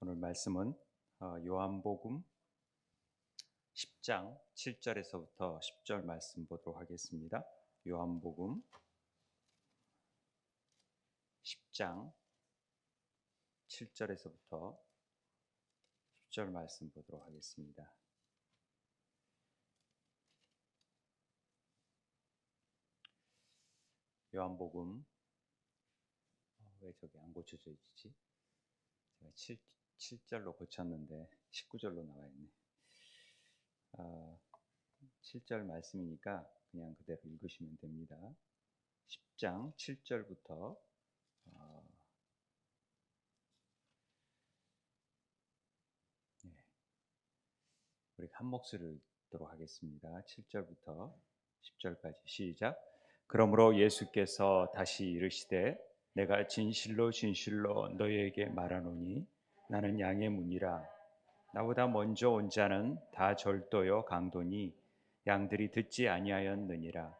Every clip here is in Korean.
오늘 말씀은 요한복음 10장 7절에서부터 10절 말씀 보도록 하겠습니다. 요한복음 10장 7절에서부터 10절 말씀 보도록 하겠습니다. 요한복음 왜 저기 안 고쳐져 있지? 제가 7절로 고쳤는데 19절로 나와 있네. 7절 말씀이니까 그냥 그대로 읽으시면 됩니다. 10장 7절부터 우리 한 목소리를 읽도록 하겠습니다. 7절부터 10절까지 시작. 그러므로 예수께서 다시 이르시되 내가 진실로 진실로 너희에게 말하노니 나는 양의 문이라. 나보다 먼저 온 자는 다 절도요 강도니 양들이 듣지 아니하였느니라.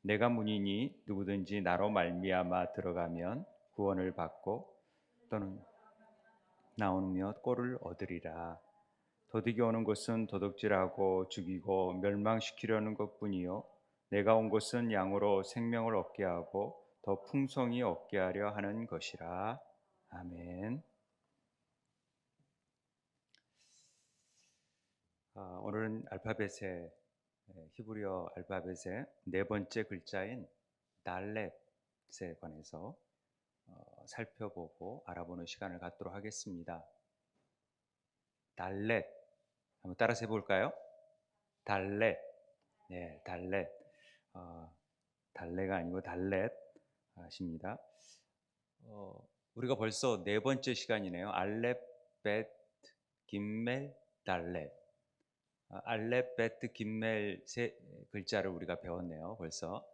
내가 문이니 누구든지 나로 말미암아 들어가면 구원을 받고 또는 나오며 꼴을 얻으리라. 도둑이 오는 것은 도둑질하고 죽이고 멸망시키려는 것뿐이요 내가 온 것은 양으로 생명을 얻게 하고 더 풍성히 얻게 하려 하는 것이라. 아멘. 오늘은 알파벳의 히브리어 알파벳의 네 번째 글자인 달렛에 관해서 살펴보고 알아보는 시간을 갖도록 하겠습니다. 달렛 한번 따라서 해볼까요? 달렛. 네, 달렛. 달래가 아니고 달렛 하십니다. 우리가 벌써 네 번째 시간이네요. 알렙, 벳, 김멜, 달렛. 알렙, 벳, 김멜 세 글자를 우리가 배웠네요. 벌써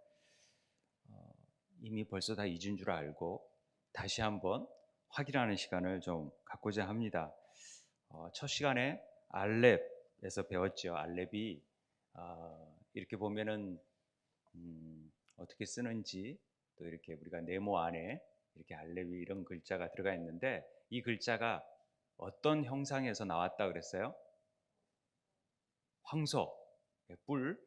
이미 벌써 다 잊은 줄 알고 다시 한번 확인하는 시간을 좀 갖고자 합니다. 첫 시간에 알렙에서 배웠죠. 알렙이 이렇게 보면은 어떻게 쓰는지 또 이렇게 우리가 네모 안에 이렇게 알렙이 이런 글자가 들어가 있는데 이 글자가 어떤 형상에서 나왔다 그랬어요? 황소, 뿔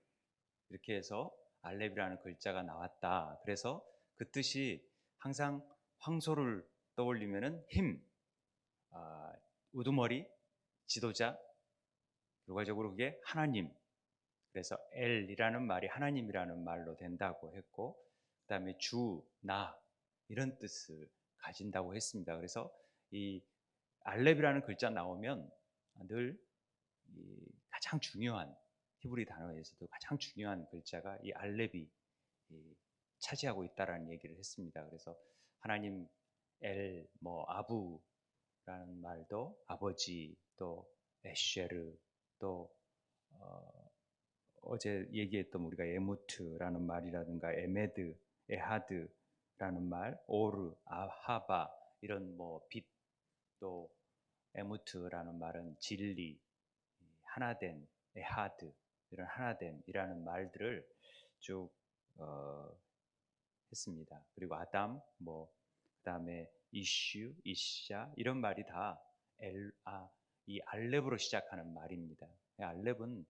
이렇게 해서 알렙이라는 글자가 나왔다. 그래서 그 뜻이 항상 황소를 떠올리면은 힘, 우두머리, 지도자, 결과적으로 그게 하나님. 그래서 엘이라는 말이 하나님이라는 말로 된다고 했고, 그 다음에 주, 나 이런 뜻을 가진다고 했습니다. 그래서 이 알렙이라는 글자 나오면 늘 가장 중요한 히브리 단어에서도 가장 중요한 글자가 이 알렙이 차지하고 있다라는 얘기를 했습니다. 그래서 하나님 엘, 아부라는 말도 아버지, 또 에쉐르, 또 어제 얘기했던 우리가 에무트라는 말이라든가 에메드, 에하드라는 말, 오르, 아하바 이런 빛, 또 에무트라는 말은 진리, 하나됨, 에하드 이런 하나됨이라는 말들을 쭉 했습니다. 그리고 아담, 그다음에 이슈, 이샤 이런 말이 다 이 알렙으로 시작하는 말입니다. 알렙은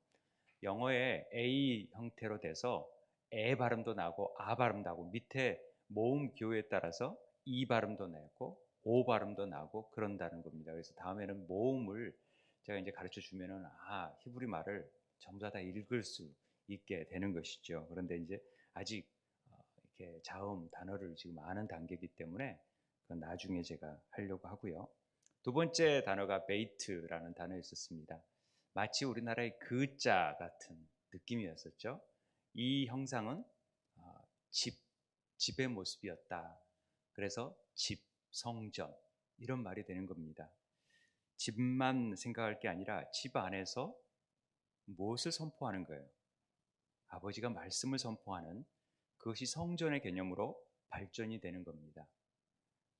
영어의 A 형태로 돼서 에 발음도 나고 아 발음도 나고 밑에 모음 기호에 따라서 이 발음도 나고 오 발음도 나고 그런다는 겁니다. 그래서 다음에는 모음을 제가 이제 가르쳐 주면은 히브리 말을 전부 다 읽을 수 있게 되는 것이죠. 그런데 이제 아직 이렇게 자음 단어를 지금 아는 단계이기 때문에 그건 나중에 제가 하려고 하고요. 두 번째 단어가 베이트라는 단어였었습니다. 마치 우리나라의 그자 같은 느낌이었었죠. 이 형상은 집의 모습이었다. 그래서 집, 성전 이런 말이 되는 겁니다. 집만 생각할 게 아니라 집 안에서 무엇을 선포하는 거예요? 아버지가 말씀을 선포하는 그것이 성전의 개념으로 발전이 되는 겁니다.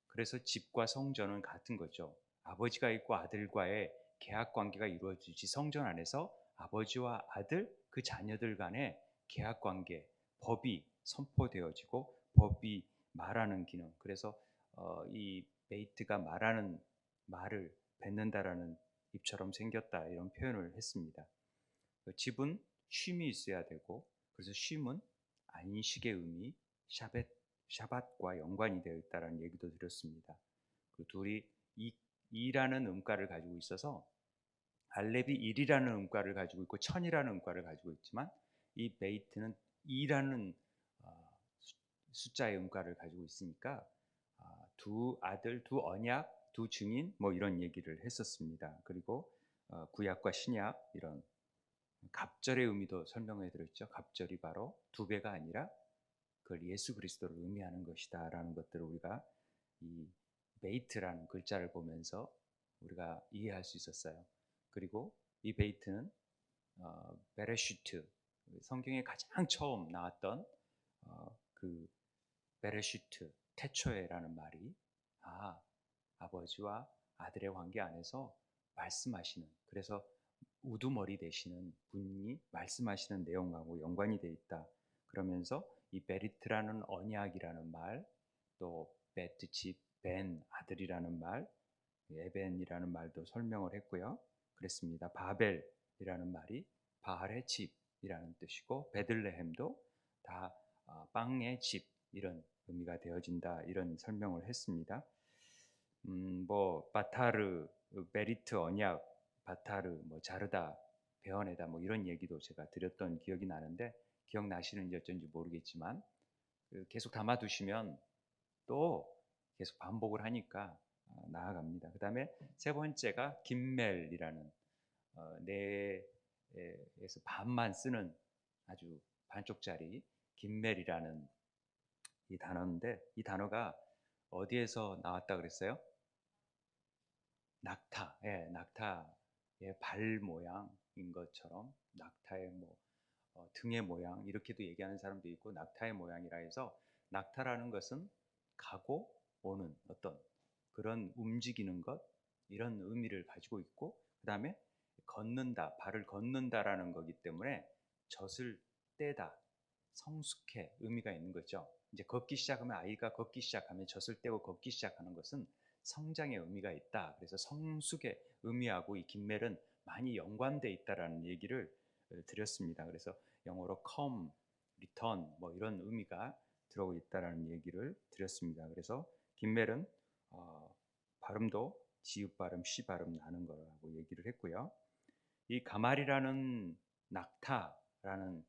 그래서 집과 성전은 같은 거죠. 아버지가 있고 아들과의 계약 관계가 이루어지지 성전 안에서 아버지와 아들 그 자녀들 간의 계약 관계, 법이 선포되어지고 법이 말하는 기능. 그래서 이 베이트가 말하는 말을 뱉는다라는 입처럼 생겼다 이런 표현을 했습니다. 집은 쉼이 있어야 되고 그래서 쉼은 안식의 의미 샤밧과 연관이 되어 있다는 얘기도 드렸습니다. 그 둘이 이라는 음가를 가지고 있어서 알렙이 1이라는 음가를 가지고 있고 1000이라는 음가를 가지고 있지만 이 베이트는 2라는 숫자의 음가를 가지고 있으니까 두 아들, 두 언약, 두 증인 뭐 이런 얘기를 했었습니다. 그리고 구약과 신약 이런 갑절의 의미도 설명해 드렸죠. 갑절이 바로 두 배가 아니라 그걸 예수 그리스도를 의미하는 것이다라는 것들을 우리가 이 베이트라는 글자를 보면서 우리가 이해할 수 있었어요. 그리고 이 베이트는 베레슈트 성경에 가장 처음 나왔던 그 베레슈트 태초에라는 말이 아버지와 아들의 관계 안에서 말씀하시는 그래서 우두머리 되시는 분이 말씀하시는 내용하고 연관이 되어 있다. 그러면서 이 베리트라는 언약이라는 말, 또 베트 집, 벤 아들이라는 말, 에벤이라는 말도 설명을 했고요. 그랬습니다. 바벨이라는 말이 바알의 집이라는 뜻이고 베들레헴도 다 빵의 집 이런 의미가 되어진다 이런 설명을 했습니다. 뭐 바타르, 베리트 언약, 바타르, 뭐 자르다, 베어내다 뭐 이런 얘기도 제가 드렸던 기억이 나는데 기억나시는지 어쩐지 모르겠지만 계속 담아두시면 또 계속 반복을 하니까 나아갑니다. 그 다음에 세 번째가 김멜이라는 뇌에서 반만 쓰는 아주 반쪽짜리 김멜이라는 이 단어인데 이 단어가 어디에서 나왔다 그랬어요? 낙타, 낙타의 발 모양인 것처럼 낙타의 뭐 등의 모양 이렇게도 얘기하는 사람도 있고 낙타의 모양이라 해서 낙타라는 것은 가고 오는 어떤 그런 움직이는 것 이런 의미를 가지고 있고 그 다음에 걷는다 발을 걷는다라는 거기 때문에 젖을 떼다 성숙해 의미가 있는 거죠. 이제 걷기 시작하면 아이가 걷기 시작하면 젖을 떼고 걷기 시작하는 것은 성장의 의미가 있다. 그래서 성숙의 의미하고 이 김멜은 많이 연관돼 있다라는 얘기를 드렸습니다. 그래서 영어로 come, return 뭐 이런 의미가 들어가 있다라는 얘기를 드렸습니다. 그래서 김멜은 발음도 지읒 발음, 시 발음 나는 거라고 얘기를 했고요. 이 가말이라는 낙타라는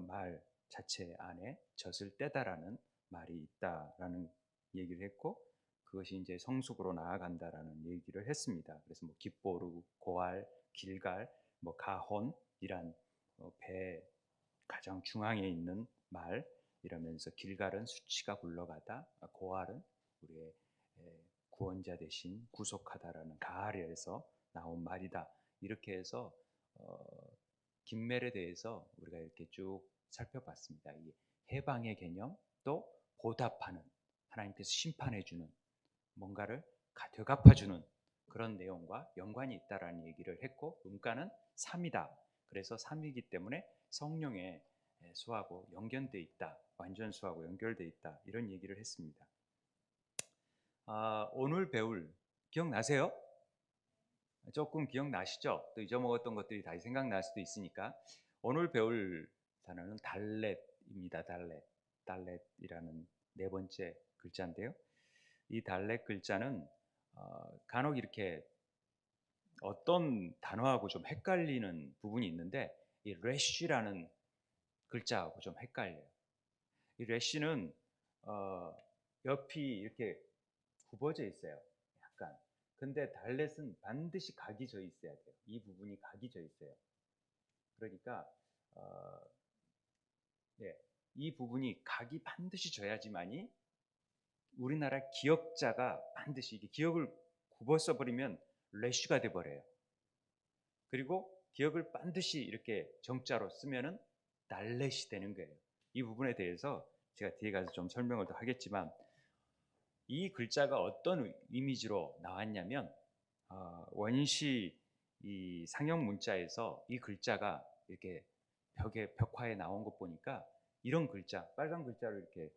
말 자체 안에 젖을 떼다라는 말이 있다라는 얘기를 했고 그것이 이제 성숙으로 나아간다라는 얘기를 했습니다. 그래서 뭐 깃보루, 고알, 길갈, 뭐 가혼이란 배 가장 중앙에 있는 말 이러면서 길갈은 수치가 굴러가다, 고알은 우리의 구원자 대신 구속하다라는 가알에서 나온 말이다. 이렇게 해서 김멜에 대해서 우리가 이렇게 쭉 살펴봤습니다. 이 해방의 개념 또 보답하는 하나님께서 심판해주는 뭔가를 되갚아주는 그런 내용과 연관이 있다라는 얘기를 했고 음가는 3이다. 그래서 3이기 때문에 성령의 수하고 연결돼 있다. 완전 수하고 연결돼 있다. 이런 얘기를 했습니다. 오늘 배울 기억나세요? 조금 기억나시죠? 또 잊어먹었던 것들이 다시 생각날 수도 있으니까 오늘 배울 단어는 달렛입니다. 달렛이라는 네 번째 글자인데요. 이 달렛 글자는 간혹 이렇게 어떤 단어하고 좀 헷갈리는 부분이 있는데 이 래쉬라는 글자하고 좀 헷갈려요. 이 래쉬는 옆이 이렇게 굽어져 있어요. 약간. 근데 달렛은 반드시 각이 져 있어야 돼요. 이 부분이 각이 져 있어요. 그러니까 이 부분이 각이 반드시 져야지만이 우리나라 기역자가 반드시 이게 기역을 굽어 써버리면 래쉬가 돼버려요. 그리고 기역을 반드시 이렇게 정자로 쓰면은 달렛이 되는 거예요. 이 부분에 대해서 제가 뒤에 가서 좀 설명을 더 하겠지만 이 글자가 어떤 이미지로 나왔냐면 원시 이 상형 문자에서 이 글자가 이렇게 벽화에 나온 것 보니까 이런 글자 빨간 글자로 이렇게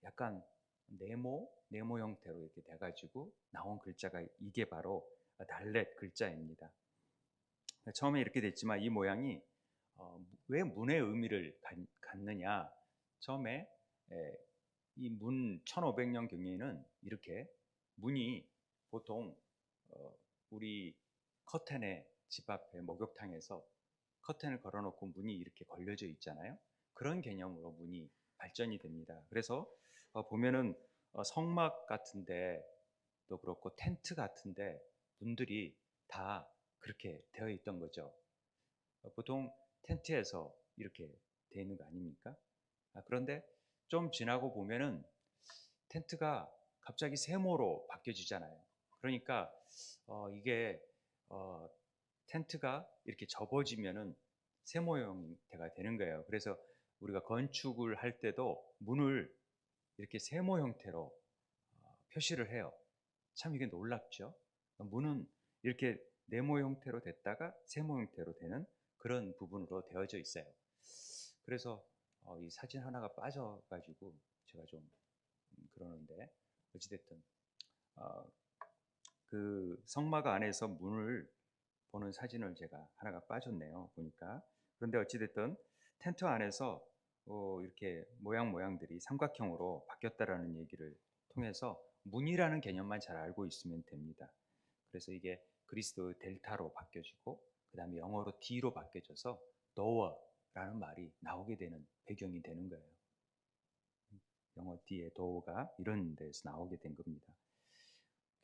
약간 네모 형태로 이렇게 돼가지고 나온 글자가 이게 바로 달렛 글자입니다. 처음에 이렇게 됐지만 이 모양이 왜 문의 의미를 갖느냐? 처음에 이 문 1500년 경에는 이렇게 문이 보통 우리 커튼에 집 앞에 목욕탕에서 커튼을 걸어놓고 문이 이렇게 걸려져 있잖아요. 그런 개념으로 문이 발전이 됩니다. 그래서 보면은 성막 같은데 또 그렇고 텐트 같은데 문들이 다 그렇게 되어 있던 거죠. 보통 텐트에서 이렇게 되어 있는 거 아닙니까? 그런데 좀 지나고 보면은 텐트가 갑자기 세모로 바뀌어지잖아요. 그러니까 이게 어, 텐트가 이렇게 접어지면은 세모 형태가 되는 거예요. 그래서 우리가 건축을 할 때도 문을 이렇게 세모 형태로 표시를 해요. 참 이게 놀랍죠. 문은 이렇게 네모 형태로 됐다가 세모 형태로 되는 그런 부분으로 되어져 있어요. 그래서 이 사진 하나가 빠져가지고 제가 좀 그러는데 어찌됐든 어, 그 성막 안에서 문을 보는 사진을 제가 하나가 빠졌네요. 보니까. 그런데 어찌됐든 텐트 안에서 이렇게 모양들이 삼각형으로 바뀌었다라는 얘기를 통해서 문이라는 개념만 잘 알고 있으면 됩니다. 그래서 이게 그리스도 델타로 바뀌어지고 그 다음에 영어로 D로 바뀌어져서 도어라는 말이 나오게 되는 배경이 되는 거예요. 영어 D의 도어가 이런 데서 나오게 된 겁니다.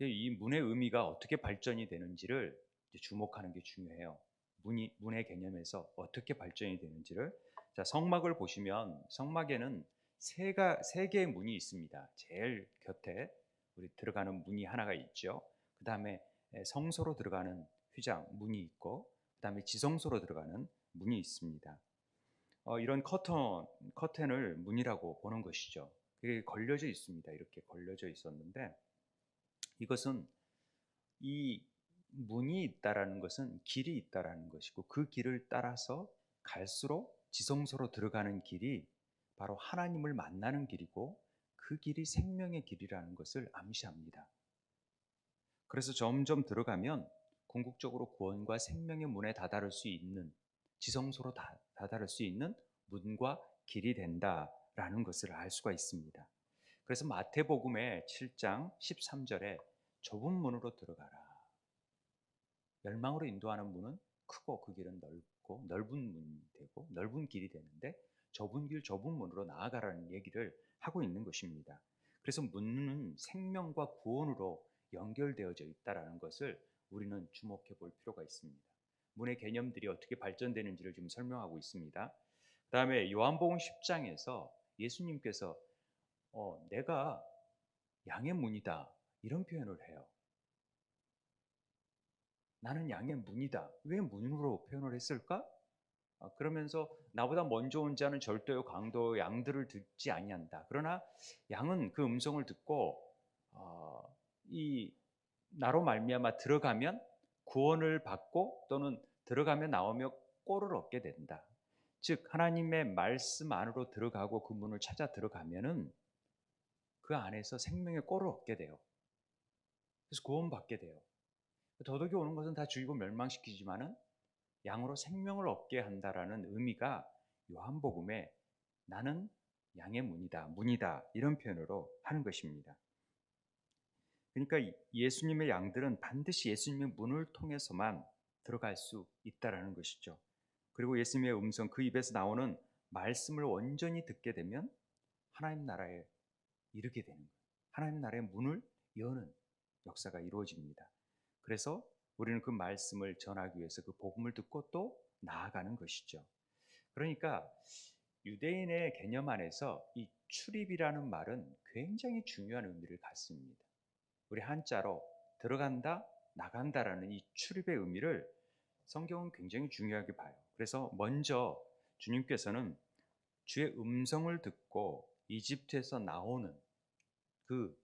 이 문의 의미가 어떻게 발전이 되는지를 주목하는 게 중요해요. 문의 개념에서 어떻게 발전이 되는지를. 자, 성막을 보시면 성막에는 세 개의 문이 있습니다. 제일 곁에 우리 들어가는 문이 하나가 있죠. 그 다음에 성소로 들어가는 휘장 문이 있고, 그 다음에 지성소로 들어가는 문이 있습니다. 이런 커튼을 문이라고 보는 것이죠. 그게 걸려져 있습니다. 이렇게 걸려져 있었는데 이것은 이 문이 있다라는 것은 길이 있다라는 것이고 그 길을 따라서 갈수록 지성소로 들어가는 길이 바로 하나님을 만나는 길이고 그 길이 생명의 길이라는 것을 암시합니다. 그래서 점점 들어가면 궁극적으로 구원과 생명의 문에 다다를 수 있는 지성소로 다다를 수 있는 문과 길이 된다라는 것을 알 수가 있습니다. 그래서 마태복음의 7장 13절에 좁은 문으로 들어가라. 멸망으로 인도하는 문은 크고 그 길은 넓고 넓은 문이 되고 넓은 길이 되는데 좁은 길 좁은 문으로 나아가라는 얘기를 하고 있는 것입니다. 그래서 문은 생명과 구원으로 연결되어져 있다는 것을 우리는 주목해 볼 필요가 있습니다. 문의 개념들이 어떻게 발전되는지를 지금 설명하고 있습니다. 그 다음에 요한복음 10장에서 예수님께서 내가 양의 문이다 이런 표현을 해요. 나는 양의 문이다. 왜 문으로 표현을 했을까? 그러면서 나보다 먼저 온 자는 절대요 강도 양들을 듣지 아니한다. 그러나 양은 그 음성을 듣고 이 나로 말미암아 들어가면 구원을 받고 또는 들어가면 나오며 꼴을 얻게 된다. 즉 하나님의 말씀 안으로 들어가고 그 문을 찾아 들어가면은 그 안에서 생명의 꼴을 얻게 돼요. 그래서 구원받게 돼요. 더덕이 오는 것은 다 죽이고 멸망시키지만은 양으로 생명을 얻게 한다라는 의미가 요한복음에 나는 양의 문이다 이런 표현으로 하는 것입니다. 그러니까 예수님의 양들은 반드시 예수님의 문을 통해서만 들어갈 수 있다라는 것이죠. 그리고 예수님의 음성 그 입에서 나오는 말씀을 온전히 듣게 되면 하나님 나라에 이르게 되는 거예요. 하나님 나라의 문을 여는 역사가 이루어집니다. 그래서 우리는 그 말씀을 전하기 위해서 그 복음을 듣고 또 나아가는 것이죠. 그러니까 유대인의 개념 안에서 이 출입이라는 말은 굉장히 중요한 의미를 갖습니다. 우리 한자로 들어간다, 나간다라는 이 출입의 의미를 성경은 굉장히 중요하게 봐요. 그래서 먼저 주님께서는 주의 음성을 듣고 이집트에서 나오는 그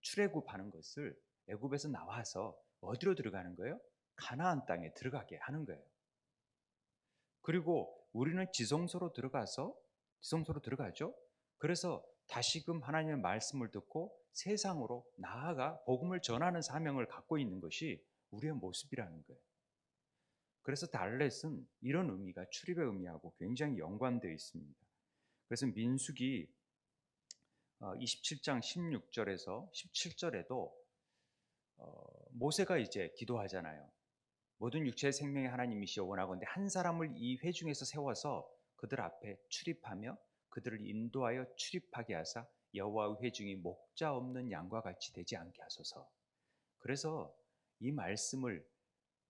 출애굽하는 것을 애굽에서 나와서 어디로 들어가는 거예요? 가나안 땅에 들어가게 하는 거예요. 그리고 우리는 지성소로 들어가죠. 그래서 다시금 하나님의 말씀을 듣고 세상으로 나아가 복음을 전하는 사명을 갖고 있는 것이 우리의 모습이라는 거예요. 그래서 달렛은 이런 의미가 출입의 의미하고 굉장히 연관되어 있습니다. 그래서 민수기 27장 16절에서 17절에도 모세가 이제 기도하잖아요. 모든 육체의 생명의 하나님이시여 원하건대 한 사람을 이 회중에서 세워서 그들 앞에 출입하며 그들을 인도하여 출입하게 하사 여호와의 회중이 목자 없는 양과 같이 되지 않게 하소서. 그래서 이 말씀을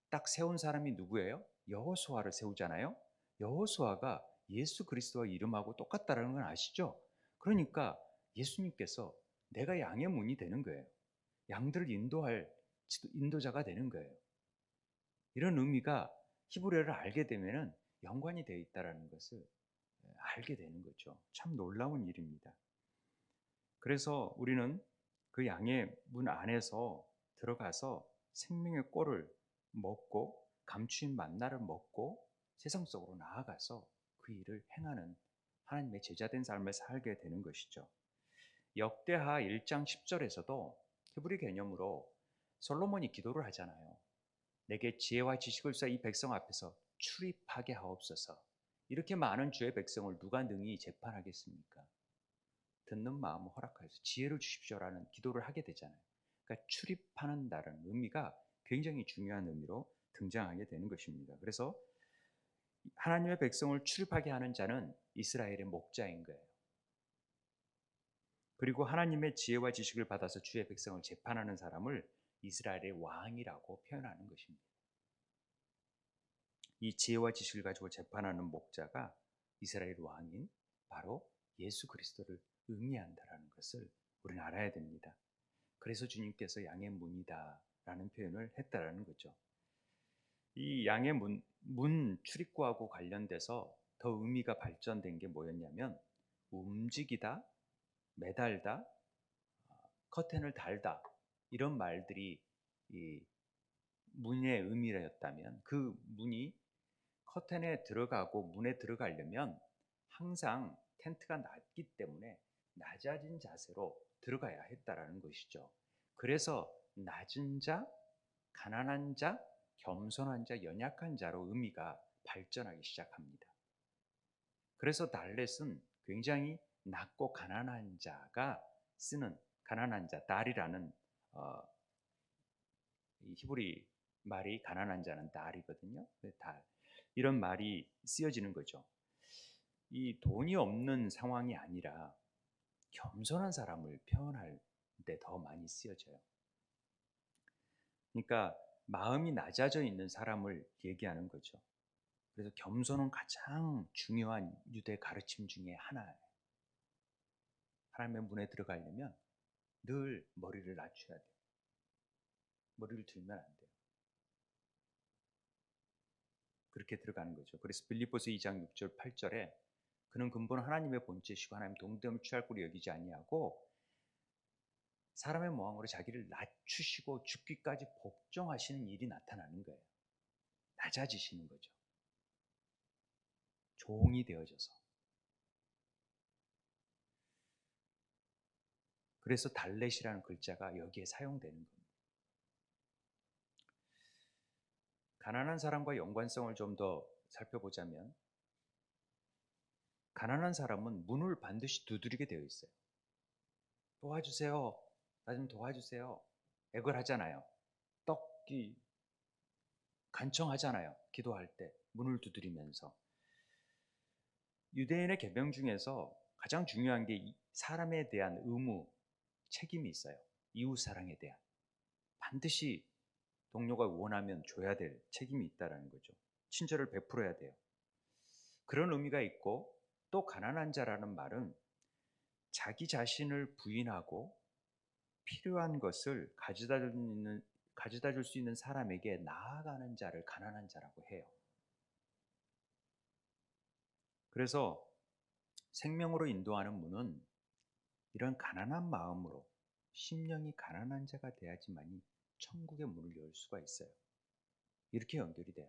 딱 세운 사람이 누구예요? 여호수아를 세우잖아요. 여호수아가 예수 그리스도와 이름하고 똑같다라는 건 아시죠? 그러니까 예수님께서 내가 양의 문이 되는 거예요. 양들을 인도할 인도자가 되는 거예요. 이런 의미가 히브리어를 알게 되면은 연관이 되어 있다라는 것을 알게 되는 거죠. 참 놀라운 일입니다. 그래서 우리는 그 양의 문 안에서 들어가서 생명의 꼴을 먹고 감추인 만나를 먹고 세상 속으로 나아가서 그 일을 행하는 하나님의 제자된 삶을 살게 되는 것이죠. 역대하 1장 10절에서도 히브리 개념으로 솔로몬이 기도를 하잖아요. 내게 지혜와 지식을 써 이 백성 앞에서 출입하게 하옵소서. 이렇게 많은 주의 백성을 누가 능히 재판하겠습니까? 듣는 마음을 허락하여서 지혜를 주십시오라는 기도를 하게 되잖아요. 그러니까 출입하는다는 의미가 굉장히 중요한 의미로 등장하게 되는 것입니다. 그래서 하나님의 백성을 출입하게 하는 자는 이스라엘의 목자인 거예요. 그리고 하나님의 지혜와 지식을 받아서 주의 백성을 재판하는 사람을 이스라엘의 왕이라고 표현하는 것입니다. 이 지혜와 지식을 가지고 재판하는 목자가 이스라엘 왕인 바로 예수 그리스도를 의미한다라는 것을 우리는 알아야 됩니다. 그래서 주님께서 양의 문이다라는 표현을 했다라는 거죠. 이 양의 문 출입구하고 관련돼서 더 의미가 발전된 게 뭐였냐면 움직이다, 매달다, 커튼을 달다 이런 말들이 이 문의 의미였다면 그 문이 커튼에 들어가고 문에 들어가려면 항상 텐트가 낮기 때문에 낮아진 자세로 들어가야 했다라는 것이죠. 그래서 낮은 자, 가난한 자, 겸손한 자, 연약한 자로 의미가 발전하기 시작합니다. 그래서 달렛은 굉장히 낮고 가난한 자가 쓰는 가난한 자, 달이라는 이 히브리 말이 가난한 자는 달이거든요. 달. 이런 말이 쓰여지는 거죠. 이 돈이 없는 상황이 아니라 겸손한 사람을 표현할 때 더 많이 쓰여져요. 그러니까 마음이 낮아져 있는 사람을 얘기하는 거죠. 그래서 겸손은 가장 중요한 유대 가르침 중에 하나예요. 하나님의 문에 들어가려면 늘 머리를 낮춰야 돼요. 머리를 들면 안 돼요. 그렇게 들어가는 거죠. 그래서 빌립보서 2장 6절 8절에 그는 근본 하나님의 본체시고 하나님 동등함을 취할 꼴을 여기지 아니하고 사람의 모양으로 자기를 낮추시고 죽기까지 복종하시는 일이 나타나는 거예요. 낮아지시는 거죠. 종이 되어져서. 그래서 달렛이라는 글자가 여기에 사용되는 겁니다. 가난한 사람과 연관성을 좀 더 살펴보자면 가난한 사람은 문을 반드시 두드리게 되어 있어요. 도와주세요. 나 좀 도와주세요. 애걸하잖아요. 떡기 간청하잖아요. 기도할 때 문을 두드리면서. 유대인의 계명 중에서 가장 중요한 게 사람에 대한 의무, 책임이 있어요. 이웃 사랑에 대한. 반드시 동료가 원하면 줘야 될 책임이 있다는 거죠. 친절을 베풀어야 돼요. 그런 의미가 있고 또 가난한 자라는 말은 자기 자신을 부인하고 필요한 것을 가져다 줄 수 있는 사람에게 나아가는 자를 가난한 자라고 해요. 그래서 생명으로 인도하는 문은 이런 가난한 마음으로 심령이 가난한 자가 돼야지만이 천국의 문을 열 수가 있어요. 이렇게 연결이 돼요.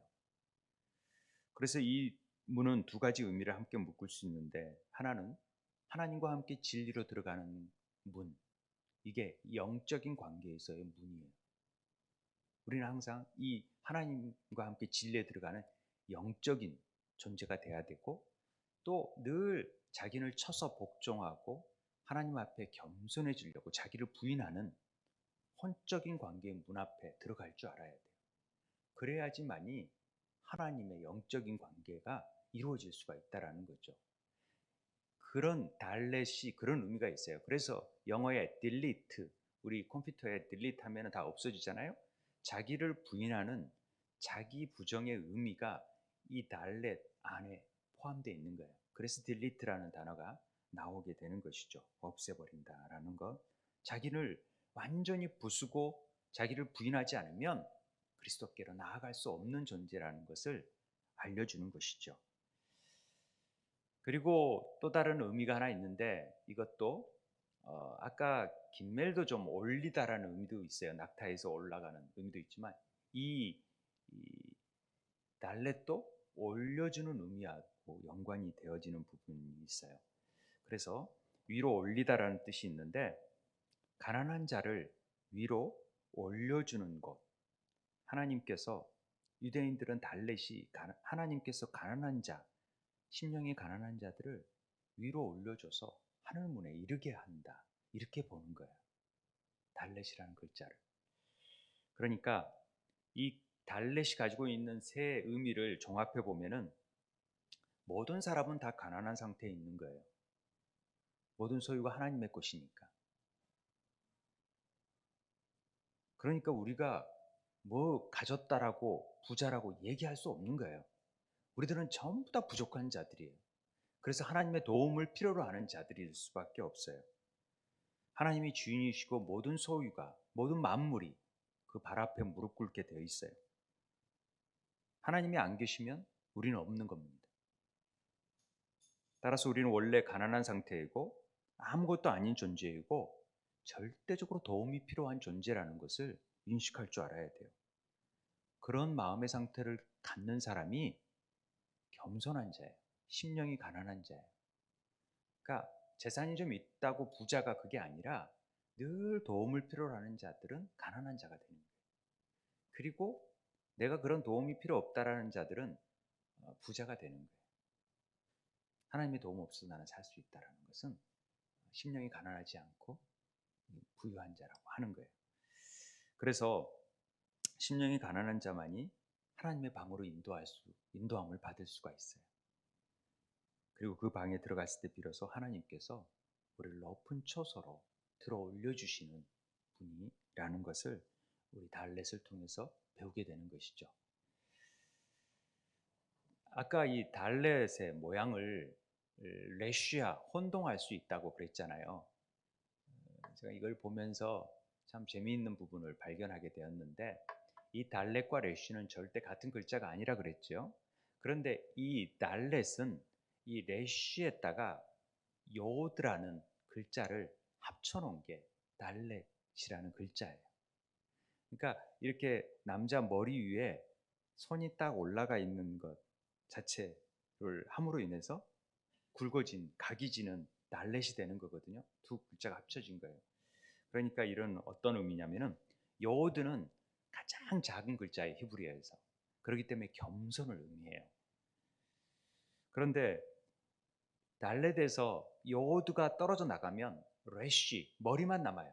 그래서 이 문은 두 가지 의미를 함께 묶을 수 있는데 하나는 하나님과 함께 진리로 들어가는 문, 이게 영적인 관계에서의 문이에요. 우리는 항상 이 하나님과 함께 진리에 들어가는 영적인 존재가 돼야 되고, 또 늘 자기를 쳐서 복종하고 하나님 앞에 겸손해지려고 자기를 부인하는 혼적인 관계의 문 앞에 들어갈 줄 알아야 돼요. 그래야지만이 하나님의 영적인 관계가 이루어질 수가 있다라는 거죠. 그런 달렛이 그런 의미가 있어요. 그래서 영어에 delete, 우리 컴퓨터에 delete 하면 다 없어지잖아요. 자기를 부인하는 자기 부정의 의미가 이 달렛 안에 포함되어 있는 거예요. 그래서 delete라는 단어가 나오게 되는 것이죠. 없애버린다라는 것. 자기를 완전히 부수고 자기를 부인하지 않으면 그리스도께로 나아갈 수 없는 존재라는 것을 알려주는 것이죠. 그리고 또 다른 의미가 하나 있는데, 이것도 아까 긴멜도 좀 올리다라는 의미도 있어요. 낙타에서 올라가는 의미도 있지만 이 달렛도 올려주는 의미하고 연관이 되어지는 부분이 있어요. 그래서 위로 올리다라는 뜻이 있는데, 가난한 자를 위로 올려주는 것. 하나님께서, 유대인들은 달렛이 하나님께서 가난한 자, 심령이 가난한 자들을 위로 올려줘서 하늘문에 이르게 한다, 이렇게 보는 거예요. 달렛이라는 글자를. 그러니까 이 달렛이 가지고 있는 세 의미를 종합해 보면은 모든 사람은 다 가난한 상태에 있는 거예요. 모든 소유가 하나님의 것이니까. 그러니까 우리가 뭐 가졌다라고 부자라고 얘기할 수 없는 거예요. 우리들은 전부 다 부족한 자들이에요. 그래서 하나님의 도움을 필요로 하는 자들일 수밖에 없어요. 하나님이 주인이시고 모든 소유가, 모든 만물이 그 발 앞에 무릎 꿇게 되어 있어요. 하나님이 안 계시면 우리는 없는 겁니다. 따라서 우리는 원래 가난한 상태이고 아무것도 아닌 존재이고 절대적으로 도움이 필요한 존재라는 것을 인식할 줄 알아야 돼요. 그런 마음의 상태를 갖는 사람이 겸손한 자예요. 심령이 가난한 자예요. 그러니까 재산이 좀 있다고 부자가 그게 아니라 늘 도움을 필요로 하는 자들은 가난한 자가 되는 거예요. 그리고 내가 그런 도움이 필요 없다라는 자들은 부자가 되는 거예요. 하나님의 도움 없어서 나는 살 수 있다라는 것은 심령이 가난하지 않고 부유한 자라고 하는 거예요. 그래서 심령이 가난한 자만이 하나님의 방으로 인도함을 받을 수가 있어요. 그리고 그 방에 들어갔을 때 비로소 하나님께서 우리를 높은 초소로 들어 올려주시는 분이라는 것을 우리 달렛을 통해서 배우게 되는 것이죠. 아까 이 달렛의 모양을 레쉬아, 혼동할 수 있다고 그랬잖아요. 제가 이걸 보면서 참 재미있는 부분을 발견하게 되었는데, 이 달렛과 레쉬는 절대 같은 글자가 아니라 그랬죠. 그런데 이 달렛은 이 레쉬에다가 요드라는 글자를 합쳐놓은 게 달렛이라는 글자예요. 그러니까 이렇게 남자 머리 위에 손이 딱 올라가 있는 것 자체를 함으로 인해서 굵어진, 각이 지는 달렛이 되는 거거든요. 두 글자가 합쳐진 거예요. 그러니까 이런 어떤 의미냐면은, 요드는 가장 작은 글자예요, 히브리어에서. 그렇기 때문에 겸손을 의미해요. 그런데 달렛에서 요드가 떨어져 나가면 레쉬, 머리만 남아요.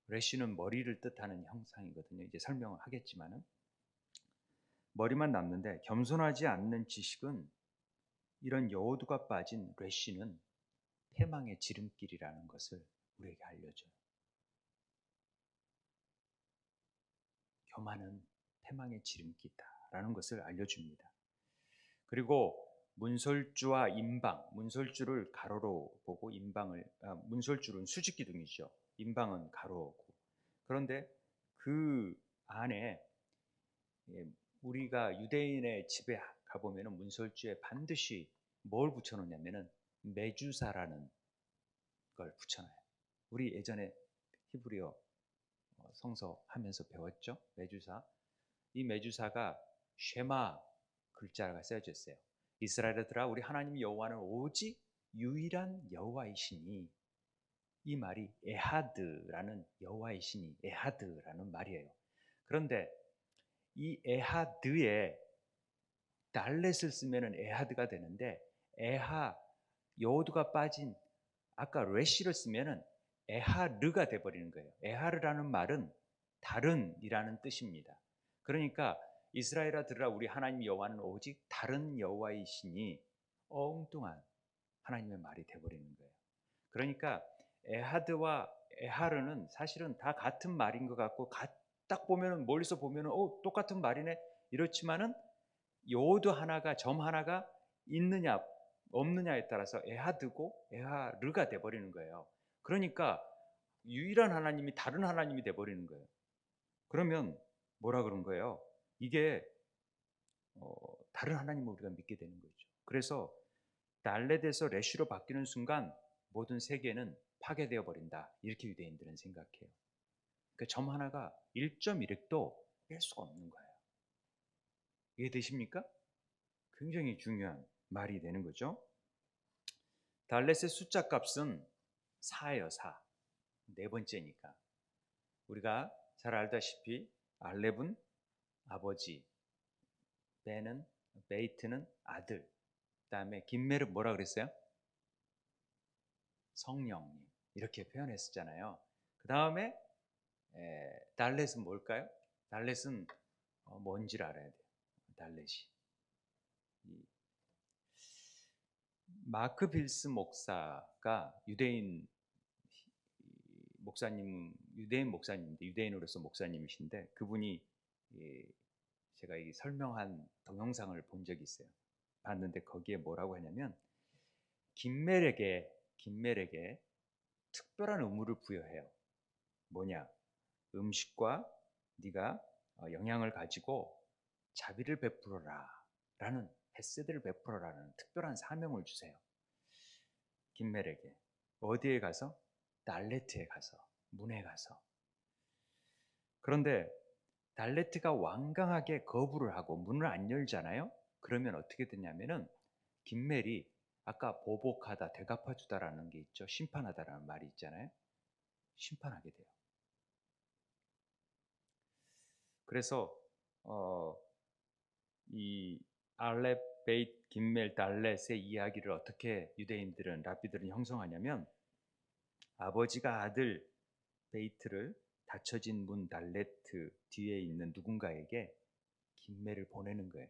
레쉬는 머리를 뜻하는 형상이거든요. 이제 설명을 하겠지만은, 머리만 남는데 겸손하지 않는 지식은, 이런 여호두가 빠진 레쉬는 패망의 지름길이라는 것을 우리에게 알려줘요. 교만은 패망의 지름길이다라는 것을 알려줍니다. 그리고 문설주와 임방, 문설주를 가로로 보고 문설주는 수직 기둥이죠. 임방은 가로고. 그런데 그 안에, 우리가 유대인의 집에 가보면 문설주에 반드시 뭘 붙여놓냐면은 메주사라는 걸 붙여놔요. 우리 예전에 히브리어 성서 하면서 배웠죠. 메주사. 이 메주사가 쉐마 글자가 쓰여져 있어요. 이스라엘들아, 우리 하나님 여호와는 오직 유일한 여호와의 신이, 이 말이 에하드라는 여호와의 신이 에하드라는 말이에요. 그런데 이 에하드에 달렛을 쓰면은 에하드가 되는데, 에하 요드가 빠진 아까 레시를 쓰면은 에하르가 돼 버리는 거예요. 에하르라는 말은 다른이라는 뜻입니다. 그러니까 이스라엘아 들으라, 우리 하나님 여호와는 오직 다른 여호와의 신이, 엉뚱한 하나님의 말이 돼 버리는 거예요. 그러니까 에하드와 에하르는 사실은 다 같은 말인 것 같고, 딱 보면은 멀리서 보면은 똑같은 말이네 이렇지만은 요드 하나가, 점 하나가 있느냐 없느냐에 따라서 에하드고 에하르가 돼 버리는 거예요. 그러니까 유일한 하나님이 다른 하나님이 돼 버리는 거예요. 그러면 뭐라 그런 거예요? 이게 다른 하나님을 우리가 믿게 되는 거죠. 그래서 달렛에서 레시로 바뀌는 순간 모든 세계는 파괴되어 버린다, 이렇게 유대인들은 생각해요. 그 점 하나가 1.1획도 뺄 수가 없는 거예요. 이해되십니까? 굉장히 중요한 말이 되는 거죠. 달렛의 숫자 값은 4예요. 4. 네 번째니까. 우리가 잘 알다시피 알렙은 아버지, 베이트는 아들, 그다음에 김멜은 뭐라 그랬어요? 성령님, 이렇게 표현했었잖아요. 그 다음에 달렛은 뭘까요? 달렛은 뭔지를 알아야 돼요. 달렛이 마크 빌스 목사가 유대인 목사님인데, 유대인으로서 목사님이신데, 그분이 제가 이 설명한 동영상을 본 적이 있어요. 봤는데 거기에 뭐라고 하냐면, 김멜에게 특별한 의무를 부여해요. 뭐냐? 음식과 네가 영양을 가지고 자비를 베풀어라 라는, 헤세드를 베풀어라는 특별한 사명을 주세요. 김멜에게. 어디에 가서? 달레트에 가서, 문에 가서. 그런데 달레트가 완강하게 거부를 하고 문을 안 열잖아요. 그러면 어떻게 되냐면은, 김멜이 아까 보복하다, 되갚아주다라는 게 있죠. 심판하다라는 말이 있잖아요. 심판하게 돼요. 그래서 이 알렙, 베이트, 김멜, 달렛의 이야기를 어떻게 유대인들은, 랍비들은 형성하냐면, 아버지가 아들 베이트를 닫혀진 문 달레트 뒤에 있는 누군가에게 김멜을 보내는 거예요.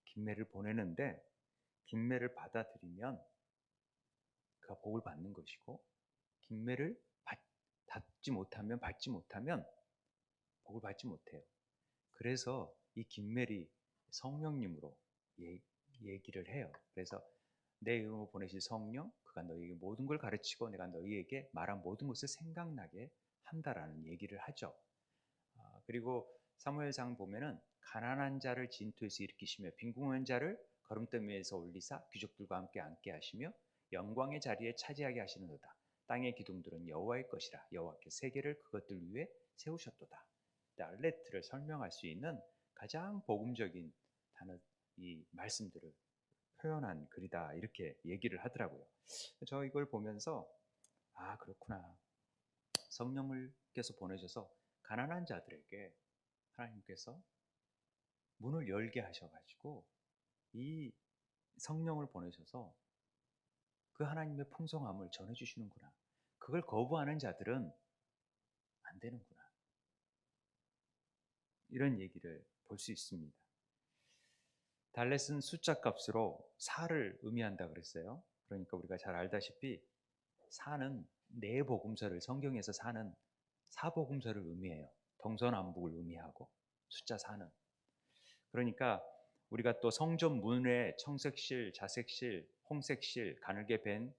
김멜을 보내는데, 김멜을 받아들이면 그가 복을 받는 것이고, 김멜을 받지 못하면 복을 받지 못해요. 그래서 이 김멜이 성령님으로 얘기를 해요. 그래서 내 이름으로 보내실 성령, 그가 너희에게 모든 걸 가르치고 내가 너희에게 말한 모든 것을 생각나게 한다라는 얘기를 하죠. 그리고 사무엘상 보면은, 가난한 자를 진토에서 일으키시며 빈궁한 자를 거름더미 위에서 올리사 귀족들과 함께 앉게 하시며 영광의 자리에 차지하게 하시는도다. 땅의 기둥들은 여호와의 것이라. 여호와께 세계를 그것들 위에 세우셨도다. 알레트를 설명할 수 있는 가장 복음적인 단어, 이 말씀들을 표현한 글이다, 이렇게 얘기를 하더라고요. 저 이걸 보면서, 그렇구나. 성령을께서 보내셔서 가난한 자들에게 하나님께서 문을 열게 하셔가지고 이 성령을 보내셔서 그 하나님의 풍성함을 전해주시는구나. 그걸 거부하는 자들은 안 되는구나. 이런 얘기를 볼 수 있습니다. 달렛은 숫자 값으로 4를 의미한다 그랬어요. 그러니까 우리가 잘 알다시피 4는 네 복음서를, 성경에서 4는 사복음서를 의미해요. 동서남북을 의미하고, 숫자 4는. 그러니까 우리가 또 성전 문에 청색실, 자색실, 홍색실, 가늘게 밴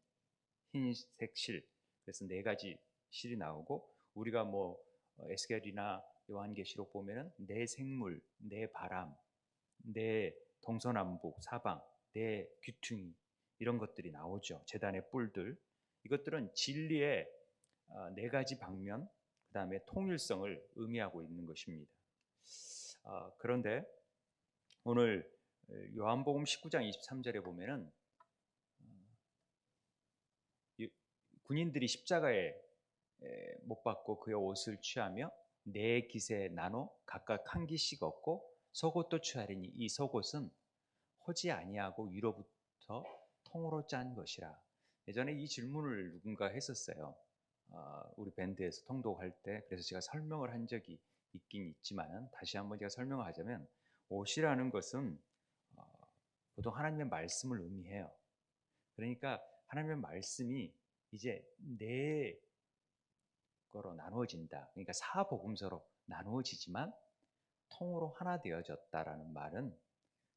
흰색실, 그래서 네 가지 실이 나오고, 우리가 에스겔이나 요한계시록 보면은 네 생물, 네 바람, 네 동서남북, 사방, 네 귀퉁이, 이런 것들이 나오죠. 제단의 뿔들. 이것들은 진리의 네 가지 방면, 그 다음에 통일성을 의미하고 있는 것입니다. 그런데 오늘 요한복음 19장 23절에 보면은 군인들이 십자가에 못 박고 그의 옷을 취하며 네 깃에 나눠 각각 한 깃씩 얻고 속옷도 취하리니 이 속옷은 허지 아니하고 위로부터 통으로 짠 것이라. 예전에 이 질문을 누군가 했었어요. 우리 밴드에서 통독할 때. 그래서 제가 설명을 한 적이 있긴 있지만 다시 한번 제가 설명을 하자면, 옷이라는 것은 보통 하나님의 말씀을 의미해요. 그러니까 하나님의 말씀이 이제 네 거로 나누어진다. 그러니까 사복음서로 나누어지지만 통으로 하나 되어졌다라는 말은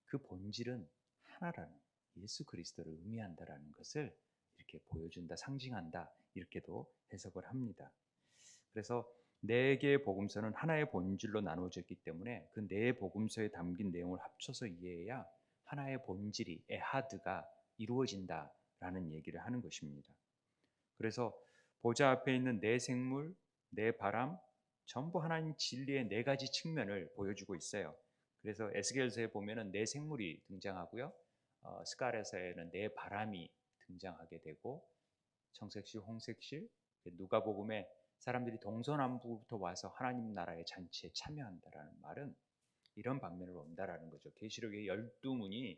그 본질은 하나라는, 예수 그리스도를 의미한다라는 것을 이렇게 보여준다, 상징한다, 이렇게도 해석을 합니다. 그래서 네 개의 복음서는 하나의 본질로 나누어졌기 때문에 그 네 복음서에 담긴 내용을 합쳐서 이해해야 하나의 본질이 에하드가 이루어진다라는 얘기를 하는 것입니다. 그래서 보좌 앞에 있는 네 생물, 네 바람, 전부 하나님 진리의 네 가지 측면을 보여주고 있어요. 그래서 에스겔서에 보면은 네 생물이 등장하고요. 스가랴서에는 네 바람이 등장하게 되고, 청색실, 홍색실, 누가복음에 사람들이 동서남북부터 와서 하나님 나라의 잔치에 참여한다라는 말은 이런 방면으로 온다라는 거죠. 계시록의 12문이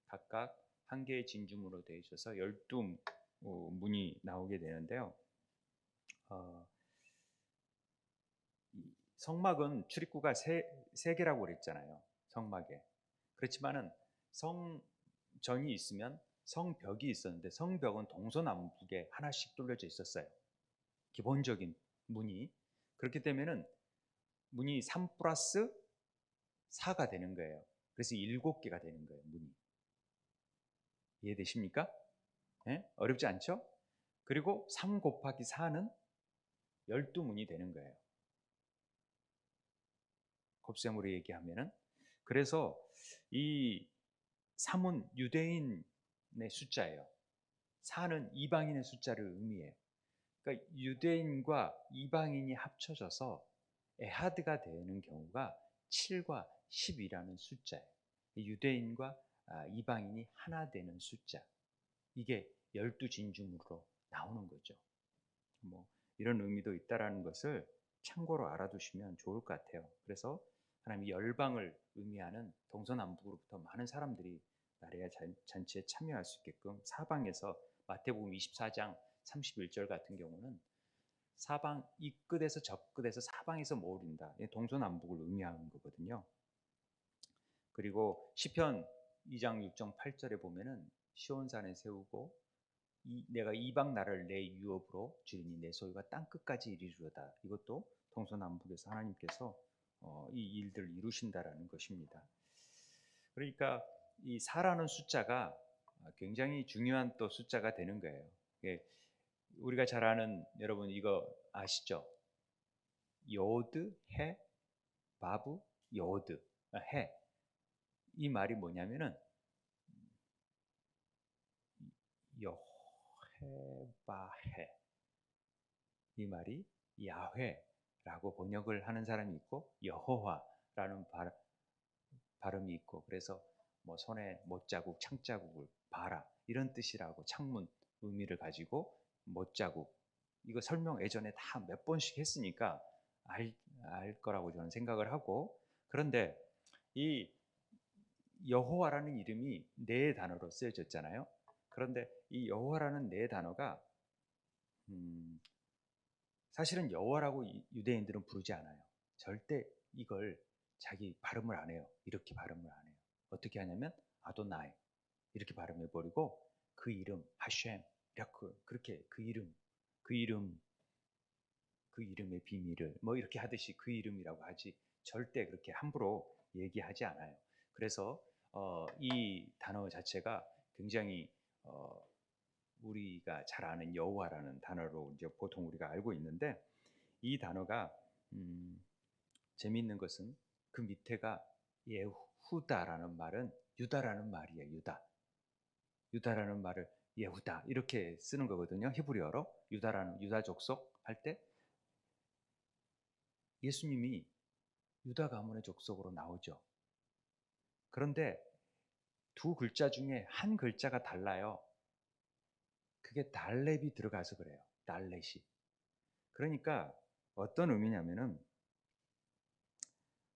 각각 한 개의 진주문으로 되어 있어서 12문이 나오게 되는데요. 성막은 출입구가 세 개라고 그랬잖아요. 성막에. 그렇지만은 성전이 있으면 성벽이 있었는데 성벽은 동서남북에 하나씩 뚫려져 있었어요. 기본적인 문이. 그렇기 때문에는 문이 3 플러스 4가 되는 거예요. 그래서 7개가 되는 거예요, 문이. 이해되십니까? 네? 어렵지 않죠? 그리고 3 곱하기 4는 12문이 되는 거예요. 곱셈으로 얘기하면은. 그래서 이 3은 유대인의 숫자예요. 4는 이방인의 숫자를 의미해요. 그러니까 유대인과 이방인이 합쳐져서 에하드가 되는 경우가 7과 10이라는 숫자예요. 유대인과 이방인이 하나 되는 숫자. 이게 12진주문으로 나오는 거죠. 뭐 이런 의미도 있다라는 것을 참고로 알아두시면 좋을 것 같아요. 그래서 하나님이 열방을 의미하는 동서남북으로부터 많은 사람들이 나라의 잔치에 참여할 수 있게끔 사방에서, 마태복음 24장 31절 같은 경우는 사방 이 끝에서 저 끝에서 사방에서 모으린다. 동서남북을 의미하는 거거든요. 그리고 시편 2장 6절 8절에 보면은 시온산에 세우고 내가 이방 나라를 내 유업으로 주리니 내 소유가 땅 끝까지 이르리로다. 이것도 동서남북에서 하나님께서 이 일들을 이루신다라는 것입니다. 그러니까 이 4라는 숫자가 굉장히 중요한 또 숫자가 되는 거예요. 우리가 잘 아는, 여러분 이거 아시죠? 요드, 해, 바브, 요드, 해. 이 말이 뭐냐면은 여헤바해, 이 말이 야훼라고 번역을 하는 사람이 있고 여호와라는 발음이 있고, 그래서 뭐 손에 못자국, 창자국을 봐라 이런 뜻이라고, 창문 의미를 가지고 못자국, 이거 설명 예전에 다 몇 번씩 했으니까 알 거라고 저는 생각을 하고, 그런데 이 여호와라는 이름이 네 단어로 쓰여졌잖아요. 그런데 이 여호와라는 네 단어가 사실은 여호와라고 유대인들은 부르지 않아요. 절대 이걸 자기 발음을 안 해요. 이렇게 발음을 안 해요. 어떻게 하냐면 아도나이 이렇게 발음해 버리고 그 이름 하셴, 그렇게 그 이름의 비밀을 뭐 이렇게 하듯이 그 이름이라고 하지, 절대 그렇게 함부로 얘기하지 않아요. 그래서 이 단어 자체가 굉장히 우리가 잘 아는 여호와라는 단어로 이제 보통 우리가 알고 있는데, 이 단어가 재미있는 것은 그 밑에가 예후다라는 말은 유다라는 말이에요. 유다라는 말을 예후다 이렇게 쓰는 거거든요. 히브리어로 유다라는, 유다 족속 할 때 예수님이 유다 가문의 족속으로 나오죠. 그런데 두 글자 중에 한 글자가 달라요. 그게 달렙이 들어가서 그래요. 달렛이. 그러니까 어떤 의미냐면은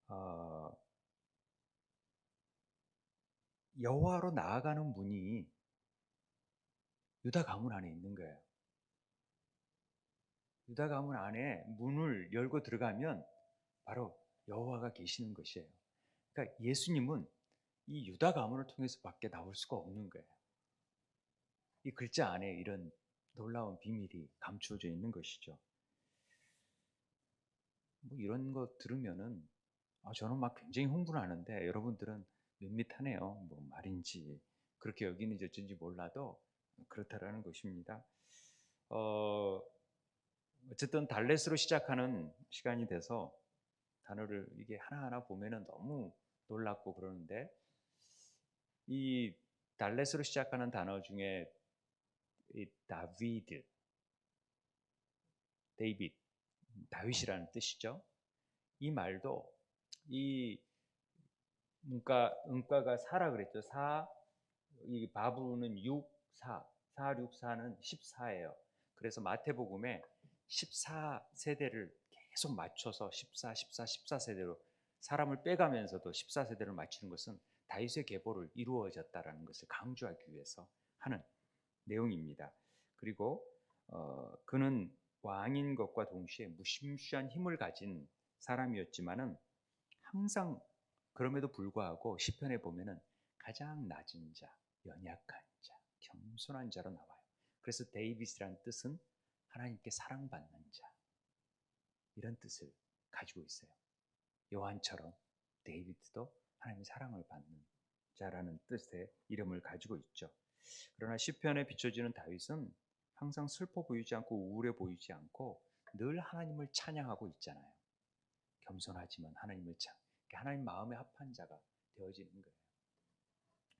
어, 여호와로 나아가는 문이 유다 가문 안에 있는 거예요. 유다 가문 안에 문을 열고 들어가면 바로 여호와가 계시는 것이에요. 그러니까 예수님은 이 유다 가문을 통해서 밖에 나올 수가 없는 거예요. 이 글자 안에 이런 놀라운 비밀이 감추어져 있는 것이죠. 뭐 이런 거 들으면은 저는 막 굉장히 흥분하는데 여러분들은 밋밋하네요. 뭐 말인지 그렇게 여기는지 어쩐지 몰라도 그렇다라는 것입니다. 어, 어쨌든 달렛으로 시작하는 시간이 돼서 단어를 이게 하나하나 보면은 너무 놀랍고 그러는데 이 달렛으로 시작하는 단어 중에 이 다비드, 데이빗, 다윗이라는 뜻이죠. 이 말도 이 음가가 4라 그랬죠. 4, 이 바브는 6, 4, 4, 6, 4는 14예요. 그래서 마태복음에 14세대를 계속 맞춰서 14, 14, 14세대로 사람을 빼가면서도 14세대를 맞추는 것은 다윗의 계보를 이루어졌다라는 것을 강조하기 위해서 하는 내용입니다. 그리고 그는 왕인 것과 동시에 무심수한 힘을 가진 사람이었지만은 항상 그럼에도 불구하고 시편에 보면은 가장 낮은 자, 연약한 자, 겸손한 자로 나와요. 그래서 데이빗이라는 뜻은 하나님께 사랑받는 자, 이런 뜻을 가지고 있어요. 요한처럼 데이빗도 하나님의 사랑을 받는 자라는 뜻의 이름을 가지고 있죠. 그러나 시편에 비춰지는 다윗은 항상 슬퍼 보이지 않고 우울해 보이지 않고 늘 하나님을 찬양하고 있잖아요. 겸손하지만 하나님을 하나님 마음에 합한 자가 되어지는 거예요.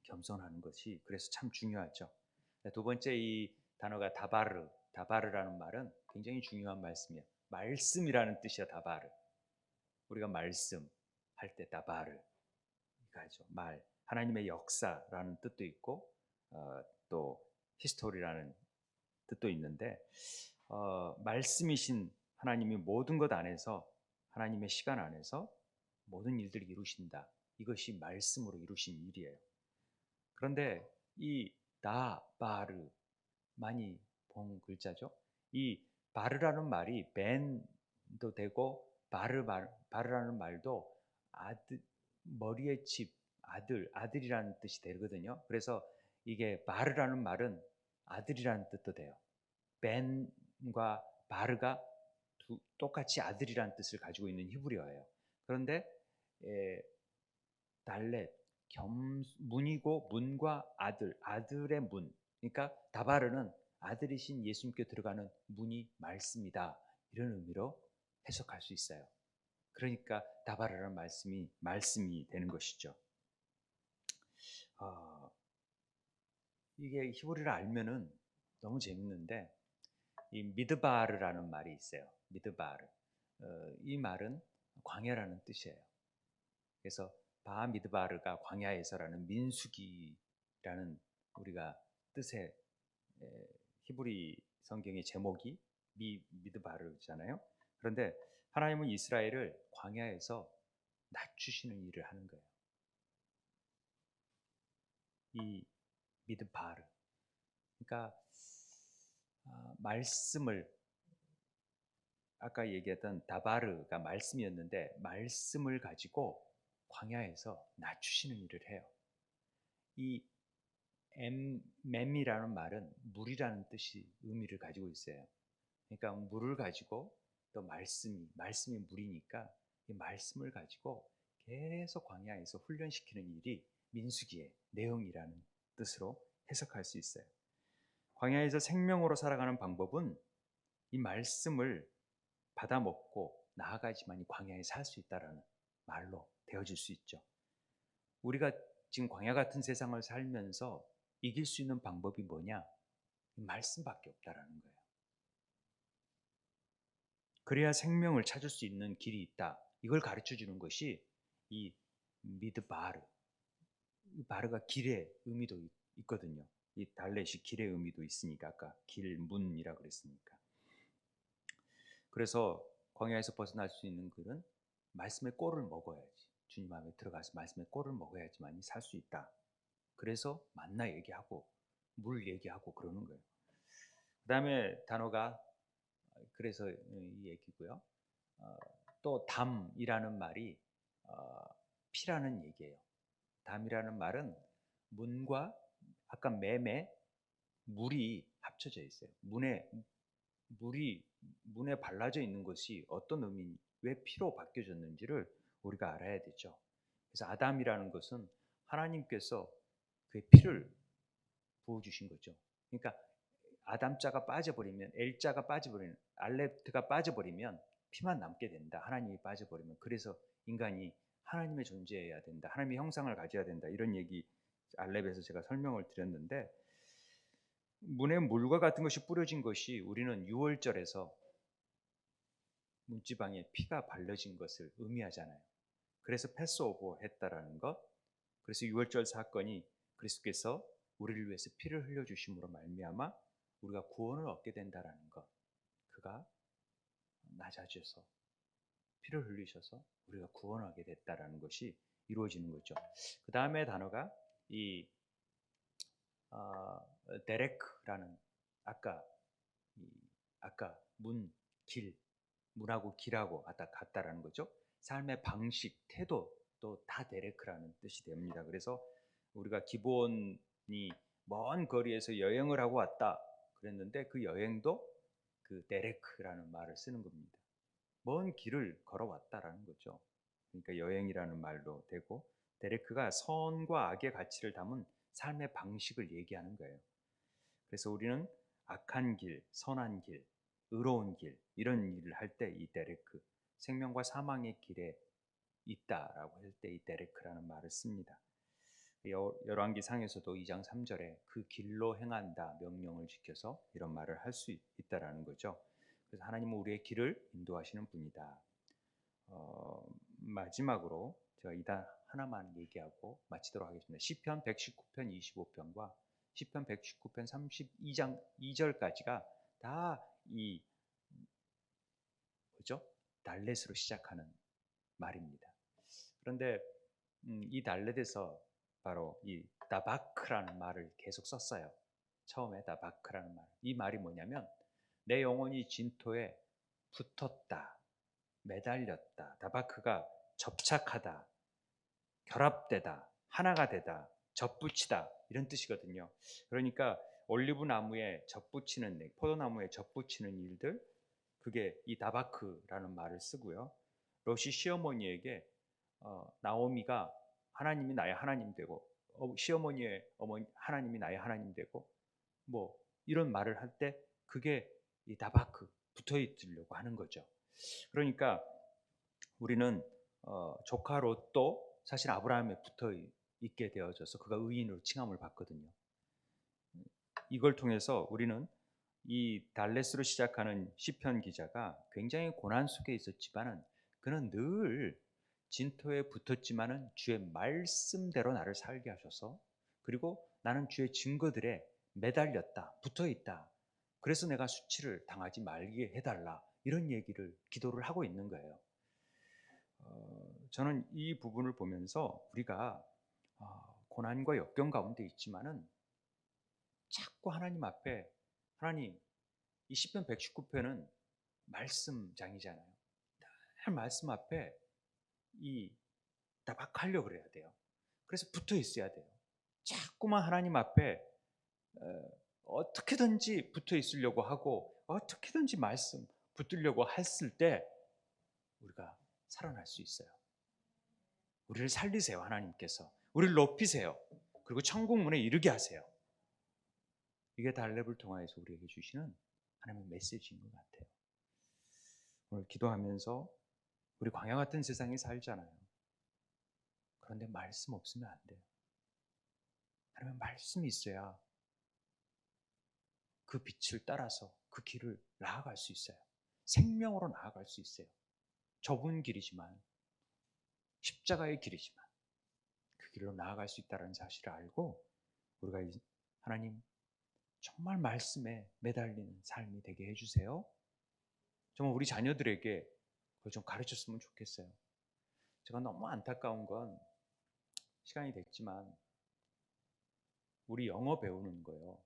겸손하는 것이 그래서 참 중요하죠. 두 번째 이 단어가 다바르라는 말은 굉장히 중요한 말씀이에요. 말씀이라는 뜻이야, 다바르. 우리가 말씀 할 때 다바르 이거죠. 말. 하나님의 역사라는 뜻도 있고 또 히스토리라는 뜻도 있는데 말씀이신 하나님이 모든 것 안에서 하나님의 시간 안에서 모든 일들을 이루신다. 이것이 말씀으로 이루신 일이에요. 그런데 이 다바르 많이 본 글자죠. 이 바르라는 말이 벤도 되고 바르라는 말도 아들 머리의 집 아들이라는 뜻이 되거든요. 그래서 이게 바르라는 말은 아들이라는 뜻도 돼요. 벤과 바르가 똑같이 아들이라는 뜻을 가지고 있는 히브리어예요. 그런데 달렛 문이고 문과 아들의 문. 그러니까 다바르는 아들이신 예수님께 들어가는 문이 말씀이다. 이런 의미로 해석할 수 있어요. 그러니까 다바르라는 말씀이 되는 것이죠. 이게 히브리를 알면은 너무 재밌는데 이 미드바르라는 말이 있어요. 미드바르. 이 말은 광야라는 뜻이에요. 그래서 바미드바르가 광야에서라는 민수기라는 우리가 뜻의 히브리 성경의 제목이 미드바르잖아요. 그런데 하나님은 이스라엘을 광야에서 낮추시는 일을 하는 거예요. 이 미드바르. 그러니까 말씀을 아까 얘기했던 다바르가 말씀이었는데 말씀을 가지고 광야에서 낮추시는 일을 해요. 이 맴이라는 말은 물이라는 뜻이 의미를 가지고 있어요. 그러니까 물을 가지고 또 말씀이 물이니까 이 말씀을 가지고 계속 광야에서 훈련시키는 일이 민수기의 내용이라는 뜻으로 해석할 수 있어요. 광야에서 생명으로 살아가는 방법은 이 말씀을 받아 먹고 나아가지만 이 광야에 살 수 있다라는 말로 되어질 수 있죠. 우리가 지금 광야 같은 세상을 살면서 이길 수 있는 방법이 뭐냐? 말씀밖에 없다라는 거예요. 그래야 생명을 찾을 수 있는 길이 있다. 이걸 가르쳐 주는 것이 이 미드바르. 바르가 길의 의미도 있거든요. 이 달렛이 길의 의미도 있으니까 아까 길, 문이라 그랬으니까. 그래서 광야에서 벗어날 수 있는 길은 말씀의 꼴을 먹어야지. 주님 안에 들어가서 말씀의 꼴을 먹어야지만이 살 수 있다. 그래서 만나 얘기하고 물 얘기하고 그러는 거예요. 그 다음에 단어가 그래서 이 얘기고요. 어, 또 담이라는 말이 어, 피라는 얘기예요. 담이라는 말은 문과 아까 매매 물이 합쳐져 있어요. 물이 문에 발라져 있는 것이 어떤 의미, 왜 피로 바뀌어졌는지를 우리가 알아야 되죠. 그래서 아담이라는 것은 하나님께서 그의 피를 부어주신 거죠. 그러니까 아담자가 빠져버리면, 엘자가 빠져버리면, 알렙트가 빠져버리면 피만 남게 된다. 하나님이 빠져버리면. 그래서 인간이 하나님의 존재해야 된다. 하나님의 형상을 가져야 된다. 이런 얘기 알렙에서 제가 설명을 드렸는데, 문에 물과 같은 것이 뿌려진 것이 우리는 6월절에서 문지방에 피가 발라진 것을 의미하잖아요. 그래서 패스오버 했다라는 것. 그래서 6월절 사건이 그리스도께서 우리를 위해서 피를 흘려 주심으로 말미암아 우리가 구원을 얻게 된다라는 것. 그가 낮아져서 피를 흘리셔서 우리가 구원하게 됐다라는 것이 이루어지는 거죠. 그 다음에 단어가 이 데레크라는 아까 아까 길 문하고 길하고 같다라는 거죠. 삶의 방식, 태도도 다 데레크라는 뜻이 됩니다. 그래서 우리가 기본이 먼 거리에서 여행을 하고 왔다 그랬는데 그 여행도 그 데레크라는 말을 쓰는 겁니다. 먼 길을 걸어왔다라는 거죠. 그러니까 여행이라는 말도 되고 데레크가 선과 악의 가치를 담은 삶의 방식을 얘기하는 거예요. 그래서 우리는 악한 길, 선한 길, 의로운 길 이런 일을 할 때 이 데레크, 생명과 사망의 길에 있다라고 할 때 이 데레크라는 말을 씁니다. 열왕기 상에서도 2장 3절에 그 길로 행한다 명령을 지켜서 이런 말을 할 수 있다라는 거죠. 그래서 하나님은 우리의 길을 인도하시는 분이다. 마지막으로 제가 이단 하나만 얘기하고 마치도록 하겠습니다. 시편 119편 25편과 시편 119편 32장 2절까지가 다 이 뭐죠? 달렛으로 시작하는 말입니다. 그런데 이 달렛에서 바로 이 다바크라는 말을 계속 썼어요. 처음에 다바크라는 말. 이 말이 뭐냐면 내 영혼이 진토에 붙었다, 매달렸다. 다바크가 접착하다, 결합되다, 하나가 되다, 접붙이다 이런 뜻이거든요. 그러니까 올리브 나무에 접붙이는 포도나무에 접붙이는 일들 그게 이 다바크라는 말을 쓰고요. 롯이 시어머니에게 나오미가 하나님이 나의 하나님 되고 시어머니의 어머니 하나님이 나의 하나님 되고 뭐 이런 말을 할 때 그게 이 다바크 붙어 있으려고 하는 거죠. 그러니까 우리는 조카 롯도 사실 아브라함에 붙어 있게 되어져서 그가 의인으로 칭함을 받거든요. 이걸 통해서 우리는 이 달렛으로 시작하는 시편 기자가 굉장히 고난 속에 있었지만은 그는 늘 진토에 붙었지만은 주의 말씀대로 나를 살게 하셔서 그리고 나는 주의 증거들에 매달렸다, 붙어 있다. 그래서 내가 수치를 당하지 말게 해달라. 이런 얘기를 기도를 하고 있는 거예요. 저는 이 부분을 보면서 우리가 고난과 역경 가운데 있지만은 자꾸 하나님 앞에 하나님 이 시편 119편은 말씀장이잖아요. 늘 말씀 앞에 이 다박하려고 그래야 돼요. 그래서 붙어 있어야 돼요. 자꾸만 하나님 앞에 어떻게든지 붙어 있으려고 하고 어떻게든지 말씀 붙들려고 했을 때 우리가 살아날 수 있어요. 우리를 살리세요. 하나님께서 우리를 높이세요. 그리고 천국 문에 이르게 하세요. 이게 달렙을 통하여서 우리에게 주시는 하나님의 메시지인 것 같아요. 오늘 기도하면서 우리 광야 같은 세상에 살잖아요. 그런데 말씀 없으면 안 돼요. 하나님의 말씀이 있어야 그 빛을 따라서 그 길을 나아갈 수 있어요. 생명으로 나아갈 수 있어요. 좁은 길이지만 십자가의 길이지만 그 길로 나아갈 수 있다는 사실을 알고 우리가 하나님 정말 말씀에 매달리는 삶이 되게 해주세요. 정말 우리 자녀들에게 그걸 좀 가르쳤으면 좋겠어요. 제가 너무 안타까운 건 시간이 됐지만 우리 영어 배우는 거요.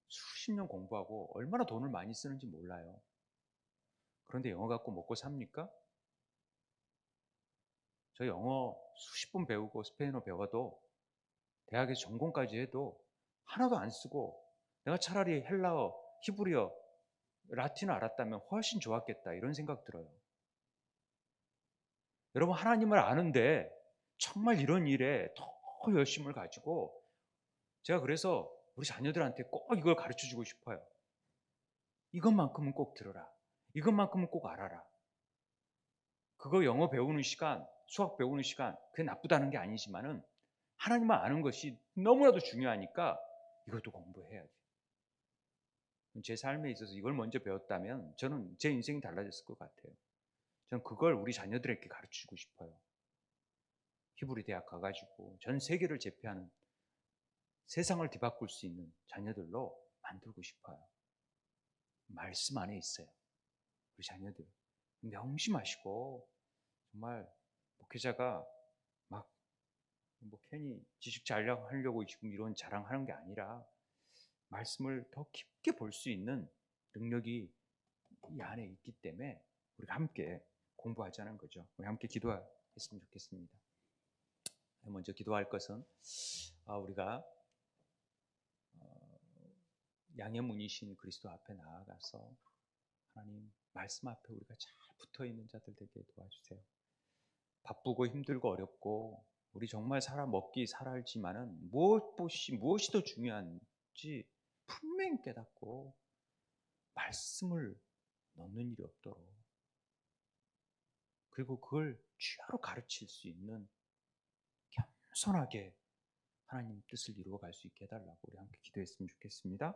수십 년 공부하고 얼마나 돈을 많이 쓰는지 몰라요. 그런데 영어 갖고 먹고 삽니까? 저 영어 수십 번 배우고 스페인어 배워도 대학에서 전공까지 해도 하나도 안 쓰고 내가 차라리 헬라어, 히브리어, 라틴어 알았다면 훨씬 좋았겠다 이런 생각 들어요. 여러분 하나님을 아는데 정말 이런 일에 더 열심을 가지고 제가 그래서 우리 자녀들한테 꼭 이걸 가르쳐 주고 싶어요. 이것만큼은 꼭 들어라. 이것만큼은 꼭 알아라. 그거 영어 배우는 시간, 수학 배우는 시간, 그게 나쁘다는 게 아니지만은 하나님을 아는 것이 너무나도 중요하니까 이것도 공부해야지. 제 삶에 있어서 이걸 먼저 배웠다면 저는 제 인생이 달라졌을 것 같아요. 저는 그걸 우리 자녀들에게 가르치고 싶어요. 히브리 대학 가가지고 전 세계를 제패하는 세상을 뒤바꿀 수 있는 자녀들로 만들고 싶어요. 말씀 안에 있어요. 우리 자녀들. 명심하시고 정말 목회자가 막 뭐 괜히 지식 자랑하려고 지금 이런 자랑하는 게 아니라 말씀을 더 깊게 볼 수 있는 능력이 이 안에 있기 때문에 우리가 함께 공부하자는 거죠. 우리 함께 기도했으면 좋겠습니다. 먼저 기도할 것은 우리가 양의 문이신 그리스도 앞에 나아가서 하나님 말씀 앞에 우리가 잘 붙어 있는 자들 되게 도와주세요. 바쁘고 힘들고 어렵고 우리 정말 먹기 살아지만은 무엇이 더 중요한지 분명히 깨닫고 말씀을 넣는 일이 없도록 그리고 그걸 취하로 가르칠 수 있는 겸손하게 하나님 뜻을 이루어갈 수 있게 해달라고 우리 함께 기도했으면 좋겠습니다.